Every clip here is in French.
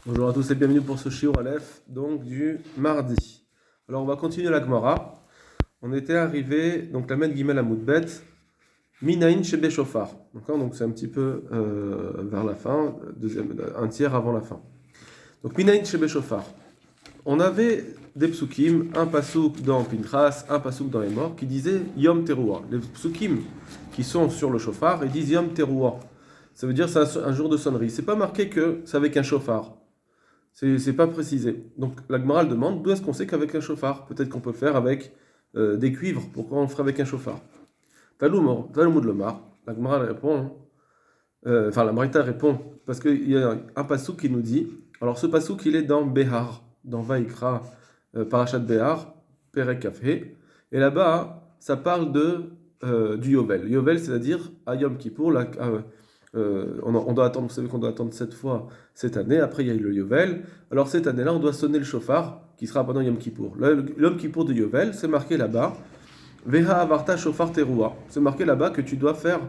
Bonjour à tous et bienvenue pour ce Shiur Aleph, donc du mardi. Alors on va continuer la Gemara. On était arrivé, donc la Med Gimel Amoudbet, Minaïn Shebe Shofar. D'accord, donc c'est un petit peu vers la fin, un tiers avant la fin. Donc Minaïn Shebe Shofar. On avait des psukim, un pasouk dans Pinchas, un pasouk dans les morts, qui disaient Yom Teruah. Les psukim qui sont sur le shofar, ils disent Yom Teruah. Ça veut dire que c'est un jour de sonnerie. C'est pas marqué que c'est avec un shofar. C'est pas précisé. Donc la Gemara demande d'où est-ce qu'on sait qu'avec un chauffard. Peut-être qu'on peut faire avec des cuivres. Pourquoi on le ferait avec un chauffard? Talmud Lomar. La Gemara répond. Enfin, la Braïta répond parce qu'il y a un passouk qui nous dit. Alors ce passouk il est dans Behar, dans Vaikra, Parashat Behar, Perek Kafhe. Et là-bas, ça parle du Yovel. Yovel, c'est-à-dire à Yom Kippour, on doit attendre, vous savez qu'on doit attendre 7 fois cette année, après il y a eu le Yovel. Alors cette année-là, on doit sonner le shofar, qui sera pendant Yom Kippour. Le Yom Kippour de Yovel, c'est marqué là-bas, Veha Avarta Shofar Teruah. C'est marqué là-bas que tu dois faire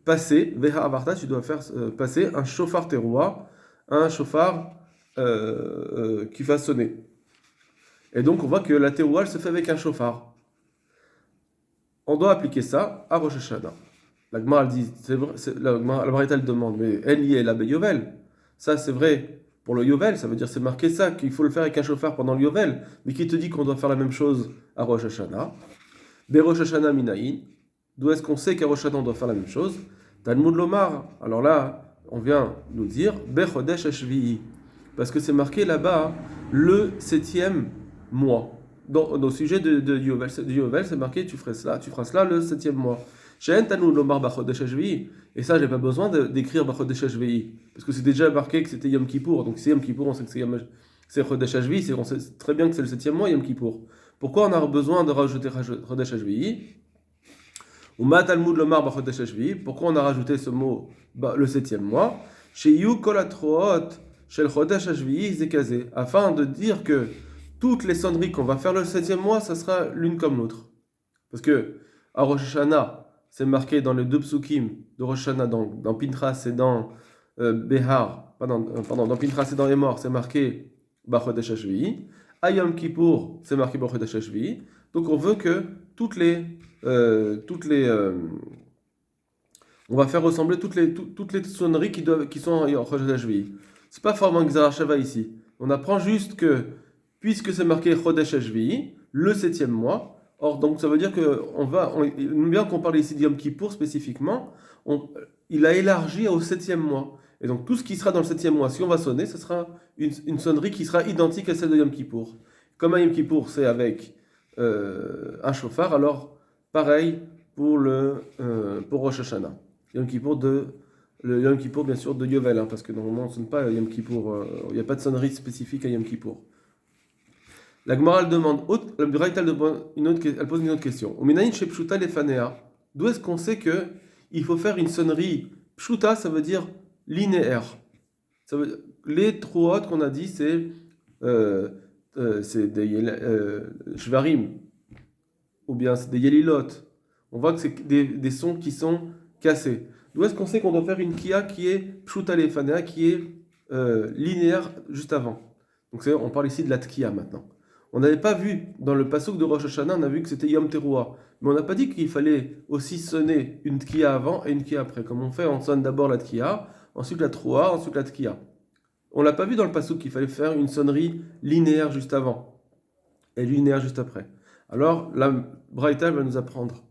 passer, Veha Avarta, tu dois faire passer un shofar Teruah, un shofar qui va sonner. Et donc on voit que la Teruah, elle se fait avec un shofar. On doit appliquer ça à Rosh Hashanah. La Gemara elle dit, c'est vrai, la Braïta elle demande, mais elle y est la Yovel. Ça c'est vrai pour le Yovel, ça veut dire c'est marqué ça, qu'il faut le faire avec un chauffard pendant le Yovel. Mais qui te dit qu'on doit faire la même chose à Rosh Hashanah? Be Rosh Hashanah Minaïn. D'où est-ce qu'on sait qu'à Rosh Hashanah on doit faire la même chose? Talmud Lomar. Alors là, on vient nous dire Be Chodesh Hashvi'i. Parce que c'est marqué là-bas le 7e mois. Au sujet de Yovel, c'est marqué tu feras cela le 7e mois. Et ça, j'ai pas besoin d'écrire Bachodesh Hashvi'i, parce que c'est déjà marqué que c'était Yom Kippour. Donc c'est Yom Kippour, on sait que c'est Chodesh Hashvi'i, on sait très bien que c'est le 7e mois Yom Kippour. Pourquoi on a besoin de rajouter Chodesh Hashvi'i? Ou Ma Talmud Lomar Bachodesh Hashvi'i. Pourquoi on a rajouté ce mot le 7e mois? Chez Yu Kolatroot Shel Chodesh Hashvi'i Zekazé, afin de dire que toutes les sonneries qu'on va faire le 7e mois, ça sera l'une comme l'autre. Parce que à Rosh Hashanah, c'est marqué dans les deux psukim de Rosh Hashanah, dans Pinchas et dans Behar, dans Pinchas et dans les morts, c'est marqué Bachodesh Hashvi'i. À Yom Kippour, c'est marqué Bachodesh Hashvi'i. Donc on veut que on va faire ressembler toutes les sonneries qui sont en Chodesh Hashvi'i. C'est pas forcément Gzara Shava ici. On apprend juste que, puisque c'est marqué Chodesh Hashvi'i, le 7e mois, or, donc ça veut dire que bien qu'on parle ici de Yom Kippour spécifiquement, il a élargi au 7e mois. Et donc tout ce qui sera dans le 7e mois, si on va sonner, ce sera une sonnerie qui sera identique à celle de Yom Kippour. Comme à Yom Kippour, c'est avec un chauffard, alors pareil pour Rosh Hashanah. Yom Kippour le Yom Kippour, bien sûr, de Yovel, parce que normalement on ne sonne pas Yom Kippour, il n'y a pas de sonnerie spécifique à Yom Kippour. La Gemara elle demande, elle pose une autre question. D'où est-ce qu'on sait que il faut faire une sonnerie pshuta, ça veut dire linéaire. Les trouot qu'on a dit, c'est des shvarim, ou bien c'est des yelilot. On voit que c'est des sons qui sont cassés. D'où est-ce qu'on sait qu'on doit faire une kia qui est pshuta lefanea, qui est linéaire juste avant? Donc on parle ici de la tkia maintenant. On n'avait pas vu, dans le passouk de Rosh Hashanah, on a vu que c'était Yom Teruah. Mais on n'a pas dit qu'il fallait aussi sonner une tkia avant et une tkia après. Comme on fait, on sonne d'abord la tkia, ensuite la troa, ensuite la tkia. On l'a pas vu dans le passouk qu'il fallait faire une sonnerie linéaire juste avant et linéaire juste après. Alors, la Braïta va nous apprendre.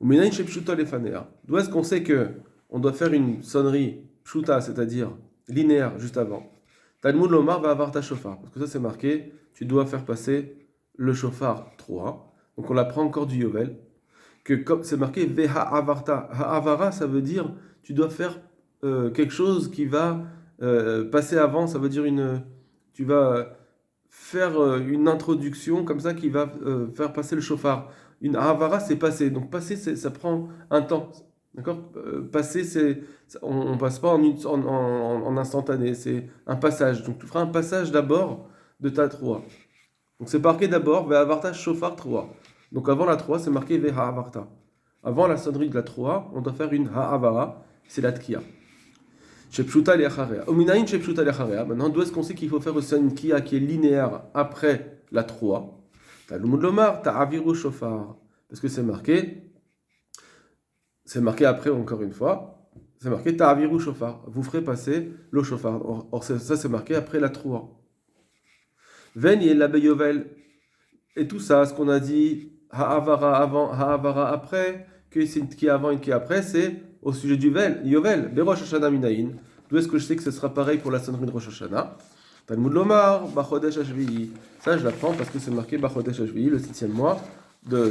D'où est-ce qu'on sait que on doit faire une sonnerie pshuta, c'est-à-dire linéaire juste avant? Talmud Lomar va avoir ta shofar, parce que ça c'est marqué, tu dois faire passer le shofar 3. Donc on l'apprend encore du Yovel, que comme c'est marqué Veha Avarta. Ha'avara, ça veut dire tu dois faire quelque chose qui va passer avant, ça veut dire tu vas faire une introduction comme ça qui va faire passer le shofar. Une Ha'avara c'est passer, donc passer ça prend un temps. D'accord? Passer, on passe pas en instantané, c'est un passage. Donc tu feras un passage d'abord de ta 3. Donc c'est marqué d'abord Ve'avarta shofar 3. Donc avant la 3, c'est marqué Ve'ha'avarta. Avant la sonnerie de la 3, on doit faire une Ha'avara, c'est la tkia. Shepshuta liacharea. Ominayin shepshuta liacharea. Maintenant, d'où est-ce qu'on sait qu'il faut faire aussi une kia qui est linéaire après la 3? Talmud lomar, ta'aviru shofar. Parce que c'est marqué après encore une fois, c'est marqué ta'aviru shofar. Vous ferez passer le shofar. Or ça c'est marqué après la 3. Ven yel la beyovel. Et tout ça, ce qu'on a dit, ha'avara avant, ha'avara après, que c'est une qui avant et une qui après, c'est au sujet du Yovel, Berosh Hashanah Minayin. D'où est-ce que je sais que ce sera pareil pour la sonnerie de Rosh Hashanah? Talmud Lomar, Bachodesh Hashvi'i. Ça, je l'apprends parce que c'est marqué Bachodesh Hashvi'i, le 7e mois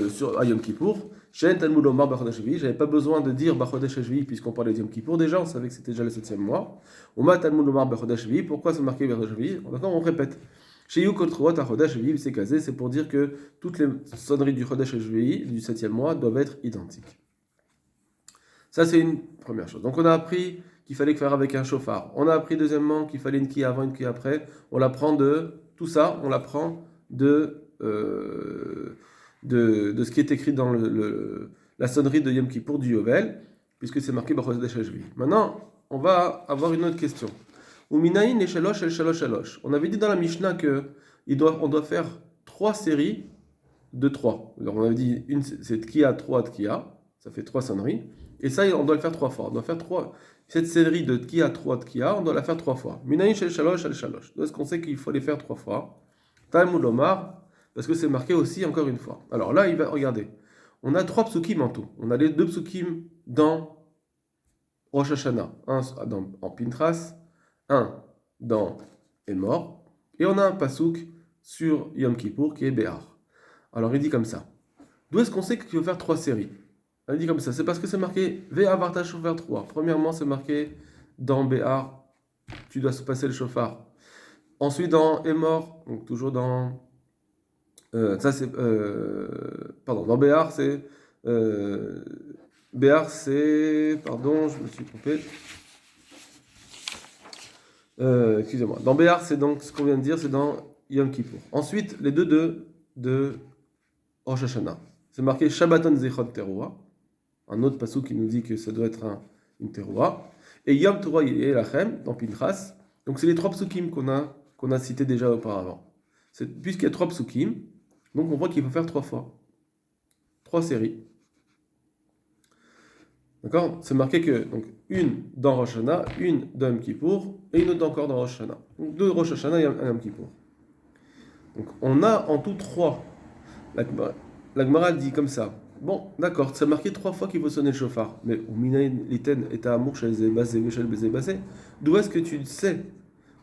sur Yom Kippour. Shen Talmud Lomar, Bachodesh Hashvi'i. J'avais pas besoin de dire Bachodesh Hashvi'i puisqu'on parlait de Yom Kippour déjà, on savait que c'était déjà le 7e mois. Oma Talmud Lomar, Bachodesh Hashvi'i. Pourquoi c'est marqué Bachodesh Hashvi'i? D'accord, on répète. Chez Yukotrot, à Chodesh Hashvi'i, c'est casé, c'est pour dire que toutes les sonneries du Chodesh Hashvi'i, du 7e mois, doivent être identiques. Ça, c'est une première chose. Donc, on a appris qu'il fallait faire avec un chauffard. On a appris, deuxièmement, qu'il fallait une quille avant, une quille après. On l'apprend de tout ça, on l'apprend de ce qui est écrit dans la sonnerie de Yom Kippour du Yovel, puisque c'est marqué Bachodesh Hashvi'i. Maintenant, on va avoir une autre question. Uminayin et shalosh el shalosh shalosh. On avait dit dans la Mishnah on doit faire 3 séries de 3. Alors, on avait dit c'est Tkiya, 3 Tkiya, ça fait 3 sonneries. Et ça, on doit le faire 3 fois. On doit faire cette série de Tkiya, 3 Tkiya, on doit la faire 3 fois. Minayin shel shalosh el shalosh. Est-ce qu'on sait qu'il faut les faire 3 fois? Talmud lomar, parce que c'est marqué aussi encore une fois. Alors là, regardez. On a 3 psukim en tout. On a les 2 psukim dans Rosh Hashanah, un en Pintras, un dans Emor, et on a un pasouk sur Yom Kippour qui est Béar. Alors il dit comme ça. D'où est-ce qu'on sait qu'il faut faire 3 séries? Il dit comme ça, c'est parce que c'est marqué Ve'avarta shofar 3. Premièrement, c'est marqué dans Béar, tu dois se passer le shofar. Ensuite, dans Emor, donc toujours dans. Dans Béar, c'est. Pardon, je me suis trompé. Excusez-moi. Dans Béar, c'est donc ce qu'on vient de dire, c'est dans Yom Kippour. Ensuite, les deux de Rosh Hashanah. C'est marqué Shabbaton Zechot Teruah. Un autre passage qui nous dit que ça doit être une Teruah. Et Yom Torah Yelachem, dans Pinchas. Donc, c'est les 3 psukim qu'on a cités déjà auparavant. Puisqu'il y a 3 psukim, donc on voit qu'il faut faire 3 fois. 3 séries. D'accord? C'est marqué que, donc, une dans Rosh Hashanah, une dans Yom Kippour, et une autre encore dans Rosh Hashanah. Donc, 2 Rosh Hashanah et un Yom Kippour. Donc, on a en tout 3. La Gemara dit comme ça. Bon, d'accord, c'est marqué 3 fois qu'il faut sonner le shofar. Mais d'où est-ce que tu sais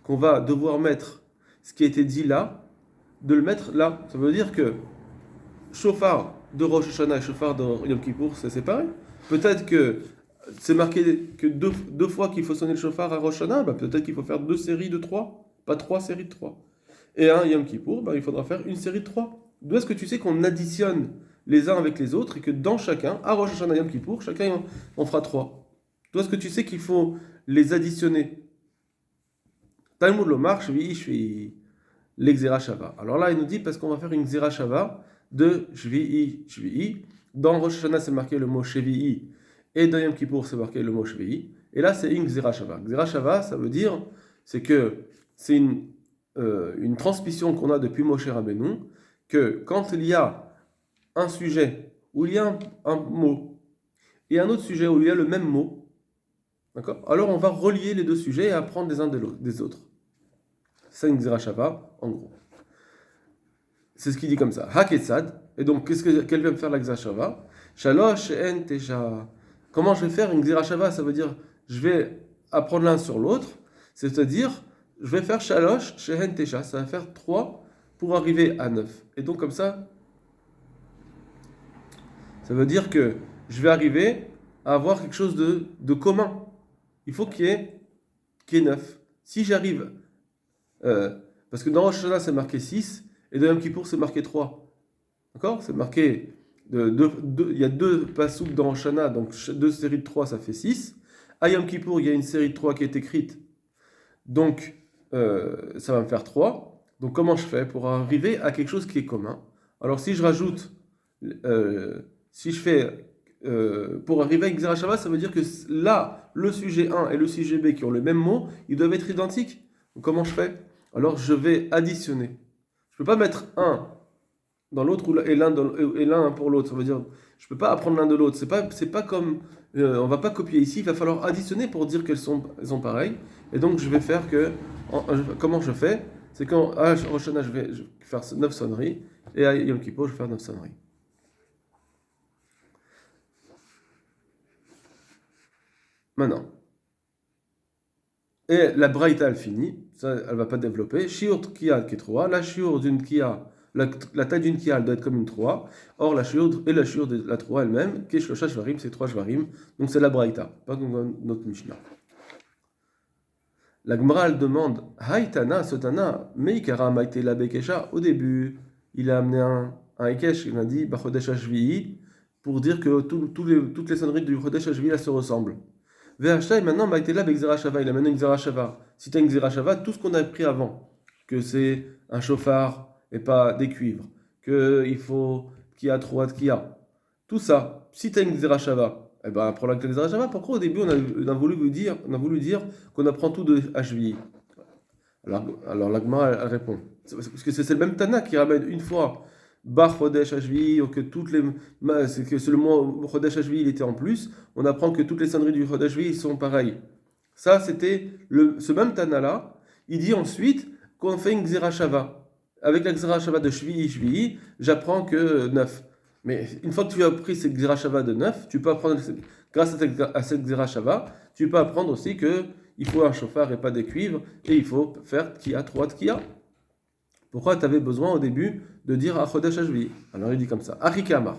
qu'on va devoir mettre ce qui a été dit là, de le mettre là? Ça veut dire que shofar de Rosh Hashanah et shofar de Yom Kippour, c'est séparé. Peut-être que c'est marqué que 2 fois qu'il faut sonner le shofar à Rosh Hashanah, peut-être qu'il faut faire 2 séries de 3, pas 3 séries de 3. Et un Yom Kippour, il faudra faire une série de 3. D'où est-ce que tu sais qu'on additionne les uns avec les autres et que dans chacun, à Rosh Hashanah Yom Kippour, chacun on fera 3? D'où est-ce que tu sais qu'il faut les additionner? Talmud lomar, shvi'i, l'exera shava. Alors là, il nous dit parce qu'on va faire une xera shava de shvi'i. Dans Rosh Hashanah, c'est marqué le mot shvi'i et dans Yom Kippour, c'est marqué le mot shvi'i. Et là, c'est une xera shava. Xera shava, ça veut dire, c'est une transmission qu'on a depuis Moshe Rabbeinu, que quand il y a un sujet où il y a un mot et un autre sujet où il y a le même mot, d'accord? Alors on va relier les 2 sujets et apprendre les uns des autres. C'est une xera shava, en gros. C'est ce qu'il dit comme ça. Haketsad. Et donc, qu'elle vient me faire la xera shava? Shalosh en tesha. Comment je vais faire une xera shava? Ça veut dire, je vais apprendre l'un sur l'autre. C'est-à-dire, je vais faire shalosh shehen tesha. Ça va faire 3 pour arriver à 9. Et donc, comme ça veut dire que je vais arriver à avoir quelque chose de commun. Il faut qu'il y ait 9. Si j'arrive, parce que dans Rosh Hashanah c'est marqué 6, et dans Yom Kippour c'est marqué 3. D'accord? C'est marqué, il y a 2 pasouks dans Rosh Hashanah, donc 2 séries de 3 ça fait 6. À Yom Kippour il y a une série de 3 qui est écrite, donc ça va me faire 3. Donc comment je fais pour arriver à quelque chose qui est commun? Alors si je rajoute, si je fais pour arriver à Xera Shava, ça veut dire que là, le sujet 1 et le sujet B qui ont le même mot, ils doivent être identiques. Donc, comment je fais? Alors, je vais additionner. Je ne peux pas mettre un dans l'autre et l'un pour l'autre. Ça veut dire, je ne peux pas apprendre l'un de l'autre. C'est pas comme, on ne va pas copier ici. Il va falloir additionner pour dire elles sont pareilles. Et donc, je vais faire que, comment je fais? C'est quand à Rosh Hashanah, je vais faire 9 sonneries et à Yom Kippur, je vais faire 9 sonneries. Maintenant. Et la braïta, elle finit. Ça, elle ne va pas développer. Shiur Tkiya qui est 3. La shiur d'une Tkiya, la taille d'une Tkiya, elle doit être comme une 3. Or, la shiur de la 3 elle-même, Keshlosha Shvarim, c'est 3 Shvarim. Donc, c'est la braïta, pas comme notre Mishnah. La Gemara, elle demande Haïtana, ce Tana, Meikara Maïtela Bekesha. Au début, il a amené un Ekesh, il a dit Bachodesh Hashvi'i, pour dire que toutes les sonneries du Chodesh Hashvi'i là se ressemblent. Ve'ashta, et maintenant Maïtela Bekzera Shava, il a amené une Xera Shava. Si tu as une Xera Shava, tout ce qu'on a appris avant, que c'est un chauffard et pas des cuivres, qu'il qu'il y a 3 qu'il y a, tout ça, si tu as une Xera Shava, eh ben, pour la Xera Shava, pourquoi au début on a voulu dire qu'on apprend tout de HVI? Alors la Gemara elle répond. Parce que c'est le même Tana qui ramène une fois Bar Chodesh HVI, ou que c'est le mot Chodesh HVI il était en plus, on apprend que toutes les sonneries du Chodesh HVI sont pareilles. Ça c'était ce même Tana là, il dit ensuite qu'on fait une Xera Shava. Avec la Xera Shava de Shvi'i, j'apprends que 9. Mais une fois que tu as appris cette Xera Shava de 9, tu peux apprendre, grâce à cette Xera Shava, tu peux apprendre aussi qu'il faut un chauffard et pas des cuivres, et il faut faire Tkiya, 3 Tkiya. Pourquoi tu avais besoin au début de dire Achodesh Hashvi? Alors il dit comme ça, Arikamar.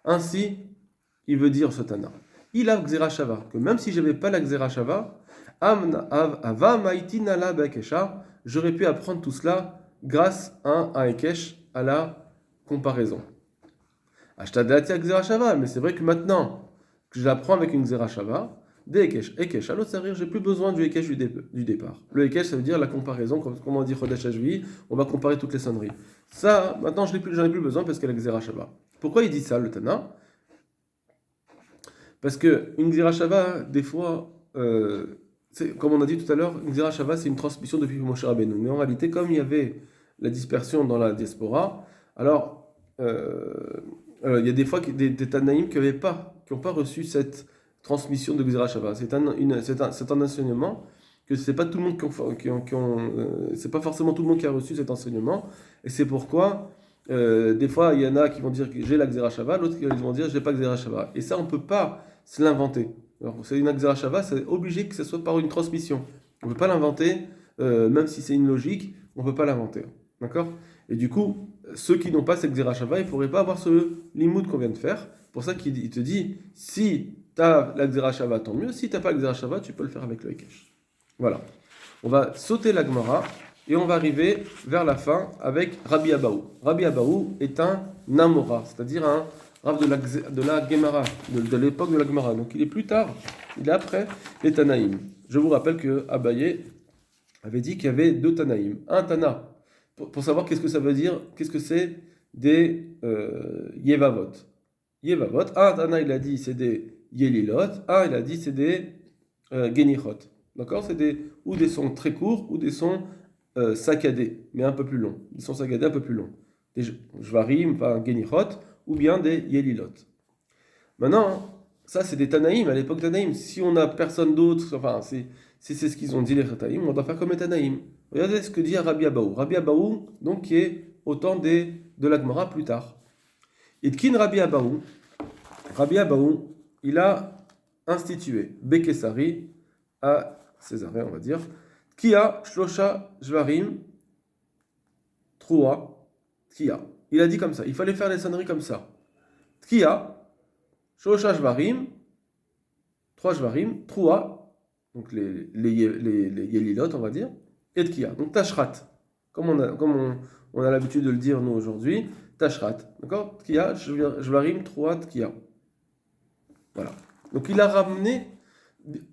Ainsi, il veut dire ce Tana. Il a Xera Shava, que même si je n'avais pas la Xera Shava, Ava Maitina la Bekesha, j'aurais pu apprendre tout cela grâce à un Ekesh à la comparaison. Ashtadatia Xera Shava, mais c'est vrai que maintenant que je l'apprends avec une Xera Shava, des Ekesh, à l'autre j'ai plus besoin du Ekesh du départ. Le Ekesh, ça veut dire la comparaison, comme on dit Chodesh Hashvi, on va comparer toutes les sonneries. Ça, maintenant, j'en ai plus besoin parce qu'elle a Xera Shava. Pourquoi il dit ça, le Tana? Parce que une Xera Shava, des fois, comme on a dit tout à l'heure, une Xera Shava, c'est une transmission depuis Moshe Rabbeinu. Mais en réalité, comme il y avait la dispersion dans la diaspora, alors il y a des fois des Tanaïm qui n'ont pas reçu cette transmission de Xera Shava. C'est un enseignement que c'est pas tout le monde c'est pas forcément tout le monde qui a reçu cet enseignement, et c'est pourquoi des fois il y en a qui vont dire que j'ai la Xera Shava, l'autre qui vont dire j'ai pas Xera Shava, et ça on peut pas se l'inventer. Alors c'est une Xera Shava, c'est obligé que ce soit par une transmission. On peut pas l'inventer, même si c'est une logique, on peut pas l'inventer. D'accord? Et du coup, ceux qui n'ont pas cette Xera Shava, ils ne pourraient pas avoir ce limoud qu'on vient de faire. Pour ça qu'il te dit, si tu as la Xera Shava, tant mieux. Si tu n'as pas la Xera Shava, tu peux le faire avec le Ekesh. Voilà. On va sauter la Gemara et on va arriver vers la fin avec Rabbi Abahu. Rabbi Abahu est un Namora, c'est-à-dire un Rav de la Gemara, de l'époque de la Gemara. Donc il est plus tard, il est après les Tanaïm. Je vous rappelle que Abaye avait dit qu'il y avait 2 Tanaïm. Un Tana, pour savoir qu'est-ce que ça veut dire, qu'est-ce que c'est des Yevavot. Yevavot, un Tana il a dit c'est des Yelilot, un il a dit c'est des Genichot. D'accord? C'est ou des sons très courts ou des sons saccadés, mais un peu plus longs. Des sons saccadés un peu plus longs. Des Jvarim, enfin Genichot, ou bien des Yelilot. Maintenant, ça c'est des Tanaïm, à l'époque Tanaïm. Si on n'a personne d'autre, enfin si c'est ce qu'ils ont dit les Tanaïm, on doit faire comme les Tanaïm. Regardez ce que dit Rabbi Abahu. Rabbi Abahu, donc, qui est au temps de la Gemara plus tard. Itkin Rabbi Abahu. Rabbi Abahu, il a institué Bekesari à Césarée, on va dire. Tkia, Shlosha, Jvarim, Troua, Tkia. Il a dit comme ça. Il fallait faire les sonneries comme ça. Tkia, Shlosha, Jvarim, 3 Jvarim, Troua, donc les Yelilot, on va dire. Et Tkiya. Donc Tashrat, comme on a l'habitude de le dire nous aujourd'hui, Tashrat. D'accord? Tkiya, Jvarim, 3 Tkiya. Voilà. Donc il a ramené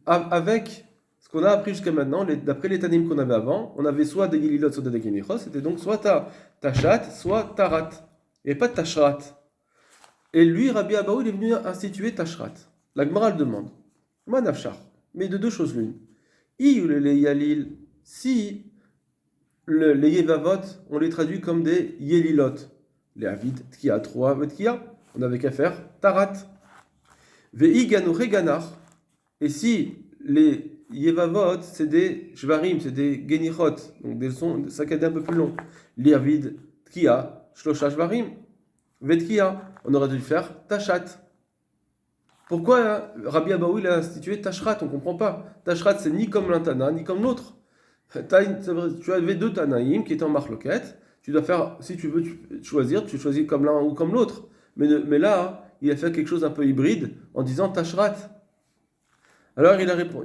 avec ce qu'on a appris jusqu'à maintenant, d'après les Tanim qu'on avait avant, on avait soit des Yelilot, soit des Genichot, c'était donc soit Tashat, soit Tarat. Et pas Tashrat. Et lui, Rabbi Abaou, il est venu instituer Tashrat. La Gemara le demande. Manafshar. Mais de deux choses l'une. Yalil, si les Yevavot, on les traduit comme des Yelilot. Les Avid, Tkia, 3, Tkia, on n'avait qu'à faire Tarat. Ve'iganu Reganar. Et si les Yevavot, c'est des Shvarim, c'est des Genichot, donc des sons saccadés un peu plus longs. Les Avid, Tkia, Shlosha Shvarim. Vetkia, on aurait dû faire Tachat. Pourquoi Rabbi Abaou il a institué Tashrat? On ne comprend pas. Tashrat, c'est ni comme l'un Tana, ni comme l'autre. Tu avais deux Tanaïm qui étaient en marloquette. Tu dois faire, si tu veux choisir, tu choisis comme l'un ou comme l'autre. Mais là, il a fait quelque chose un peu hybride en disant Tashrat. Alors il répond.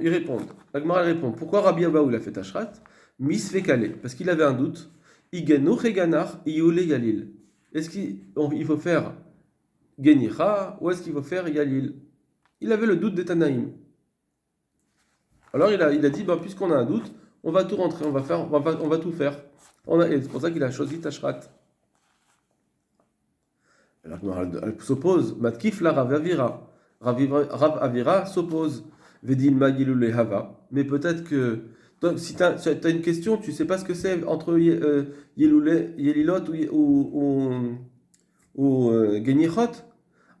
La Gemara répond. Pourquoi Rabbi Abaou il a fait Tashrat? Misfekale. Parce qu'il avait un doute. Igenu Reganar Iyule Yalil. Est-ce qu'il faut faire Genicha ou est-ce qu'il faut faire Yalil? Il avait le doute des Tanaïm. Alors il a dit, puisqu'on a un doute, on va tout rentrer, on va tout faire. Et c'est pour ça qu'il a choisi Tashrat. Alors elle s'oppose. Matkif la Rav Avira. Rav Avira s'oppose. Vedilma Yilule Hava. Mais peut-être que si tu as une question, tu ne sais pas ce que c'est entre Yelilot ou Genichot.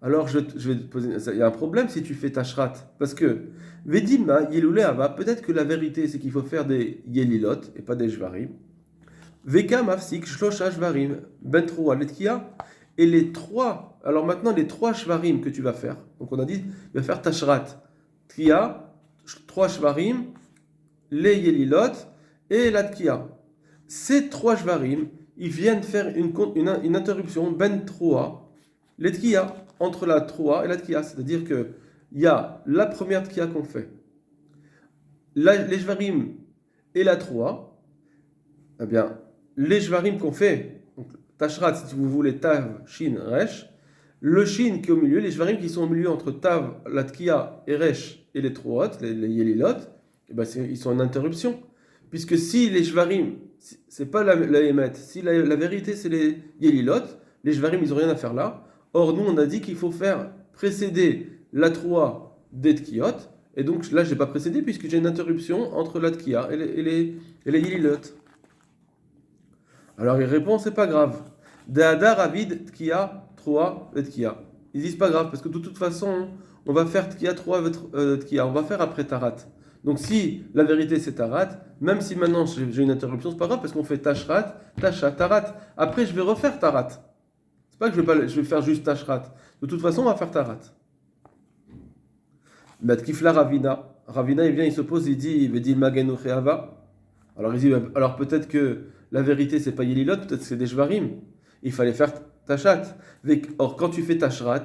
Alors je vais te poser. Il y a un problème si tu fais Tashrat. Parce que Vedilma Yilule Hava, peut-être que la vérité c'est qu'il faut faire des Yelilot et pas des Shvarim. Veka Mafsik Shlosha Shvarim Ben Troa Letkia. Et les trois, alors maintenant les trois Shvarim que tu vas faire. Donc on a dit, il va faire Tashrat. Tkia, 3 Shvarim, les Yelilot et la Tkia. Ces 3 Shvarim, ils viennent faire une interruption ben Troa, les Tkia, entre la Troa et la Tkia. C'est-à-dire qu'il y a la première Tkia qu'on fait, les Shvarim et la Troa. Eh bien, les Shvarim qu'on fait, donc, Tashrat, si vous voulez, Tav, Shin, Resh, le Shin qui est au milieu, les Shvarim qui sont au milieu entre Tav, la Tkia et Resh et les Troot, les Yelilot, eh ben ils sont en interruption. Puisque si les Shvarim, c'est pas la Emet, si la vérité c'est les Yelilot, les Shvarim ils n'ont rien à faire là. Or nous on a dit qu'il faut faire précéder la Troa des Tkiot, et donc là je n'ai pas précédé puisque j'ai une interruption entre la Tkia et les Yelilot. Alors il répond, c'est pas grave. De'adar avid Tkia, Troa et Tkia. Ils disent pas grave parce que de toute façon on va faire Tkia 3 Tkia, on va faire après Tarat. Donc si la vérité c'est Tarat, même si maintenant j'ai une interruption, c'est pas grave parce qu'on fait Tashrat, Tasha, Tarat. Après je vais refaire Tarat. C'est pas que je vais faire juste Tashrat. De toute façon on va faire Tarat. Matkifla Ravina. Ravina il vient, il se pose, il dit Vedil Magenu Cheava. Alors il dit, alors peut-être que la vérité c'est pas Yelilot, peut-être que c'est des Shvarim. Il fallait faire Tashat. Or quand tu fais Tashrat,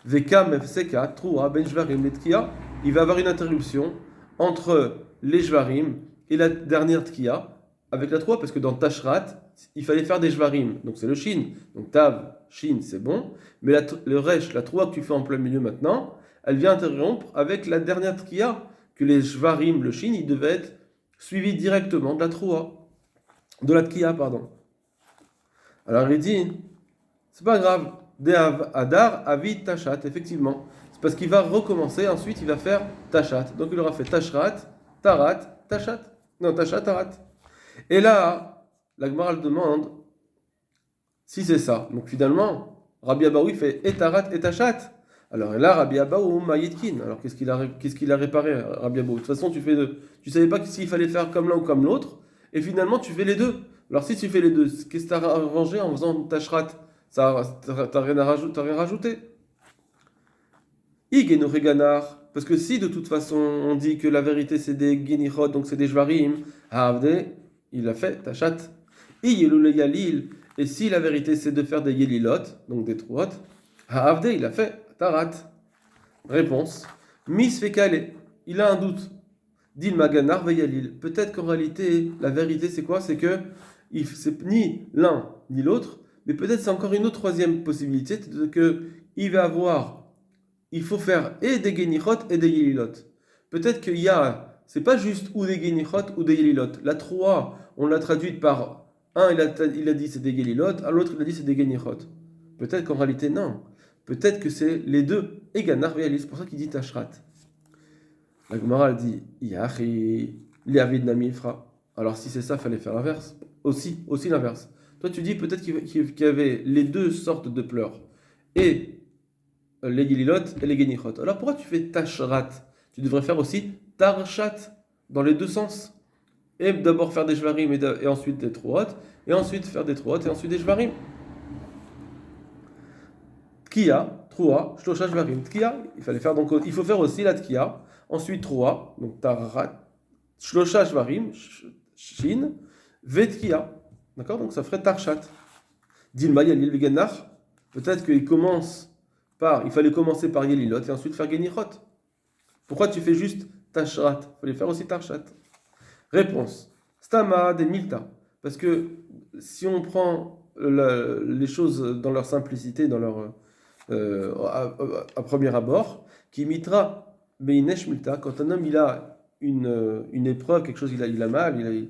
Vekam Fseka, Troua, Ben Shvarim, Letkia, il va avoir une interruption entre les Shvarim et la dernière Tkia avec la Troua, parce que dans Tashrat, il fallait faire des Shvarim, donc c'est le Shin. Donc Tav, Shin, c'est bon, mais le Resh, la Troua que tu fais en plein milieu maintenant, elle vient interrompre avec la dernière Tkia, que les Shvarim, le Shin, il devait être suivi directement de la Troua, de la Tkia, pardon. Alors il dit, c'est pas grave. De'av Adar Avid Tashat, effectivement. C'est parce qu'il va recommencer, ensuite il va faire Tashat. Donc il aura fait Tashrat, Tarat, Tashat. Non, Tashat, Tarat. Et là, la Gemara demande si c'est ça. Donc finalement, Rabbi Abaou il fait et Tarat et Tashat. Alors là, Rabbi Abaou Mayitkin. Alors qu'est-ce qu'il a réparé, Rabbi Abaou? De toute façon, tu savais pas s'il fallait faire comme l'un ou comme l'autre. Et finalement, tu fais les deux. Alors si tu fais les deux, qu'est-ce que tu as arrangé en faisant Tashrat? T'as rien rajouté. Igenu Reganar, parce que si de toute façon on dit que la vérité c'est des Genichot, donc c'est des Shvarim, Havde, il a fait Tachat. Iyelule Yalil, et si la vérité c'est de faire des Yelilot, donc des Troot, Havde, il a fait Tarat. Réponse. Misfekale, il a un doute. Dil Maganar Veyalil. Peut-être qu'en réalité, la vérité c'est quoi? C'est que c'est ni l'un ni l'autre. Mais peut-être c'est encore une autre troisième possibilité, c'est que il faut faire et des Genichot et des Yelilot. Peut-être qu'il y a, c'est pas juste ou des Genichot ou des Yelilot. La Troa, on l'a traduite par un, il a dit c'est des Yelilot, à l'autre il a dit c'est des Genichot. Peut-être qu'en réalité non. Peut-être que c'est les deux. Et Ganar Ve'ali, c'est pour ça qu'il dit Tashrat. La Gemara elle dit Yachi, Liavid Namifra. Alors si c'est ça, il fallait faire l'inverse. Aussi l'inverse. Toi tu dis peut-être qu'il y avait les deux sortes de pleurs. Et les Gililot et les Genichot. Alors pourquoi tu fais Tashrat? Tu devrais faire aussi Tarshat, dans les deux sens. Et d'abord faire des Shvarim et ensuite des Troot. Et ensuite faire des Troot et ensuite des Shvarim. Tkia, Troa, Shlosha Shvarim. Tkia, il faut faire aussi la Tkia. Ensuite Troa, donc Tarat, Shlosha Shvarim, Shin, Vetkia. D'accord? Donc ça ferait Tarshat. Dilma Yalil Veganach. Peut-être qu'il il fallait commencer par Yelilot et ensuite faire Genichot. Pourquoi tu fais juste Tashrat? Il fallait faire aussi Tarshat. Réponse. Stama des Milta. Parce que si on prend les choses dans leur simplicité, dans leur à premier abord, qui mitra Beinesh Milta, quand un homme il a une épreuve, quelque chose il a mal,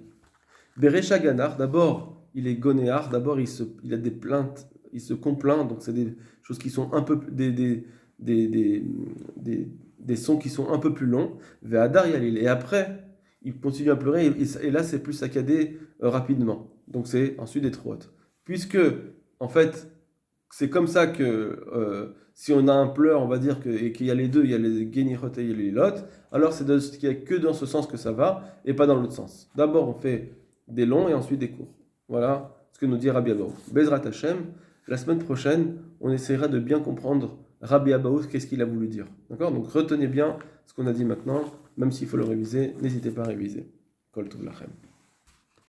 Berecha Ganar, d'abord il est gonéar, d'abord il a des plaintes, il se complaint, donc c'est des choses qui sont un peu des sons qui sont un peu plus longs, Ve'adar Yalil, et après il continue à pleurer, et là c'est plus saccadé rapidement, donc c'est ensuite des trottes. Puisque, en fait, c'est comme ça que si on a un pleur, on va dire et qu'il y a les deux, il y a les Genichot et il y a les Lot, alors c'est qu'il n'y a que dans ce sens que ça va, et pas dans l'autre sens. D'abord on fait des longs et ensuite des courts. Voilà ce que nous dit Rabbi Abaou. Bezrat Hashem, la semaine prochaine, on essaiera de bien comprendre Rabbi Abaou, qu'est-ce qu'il a voulu dire. D'accord? Donc retenez bien ce qu'on a dit maintenant, même s'il faut le réviser, n'hésitez pas à réviser. Kol Tov Lachem.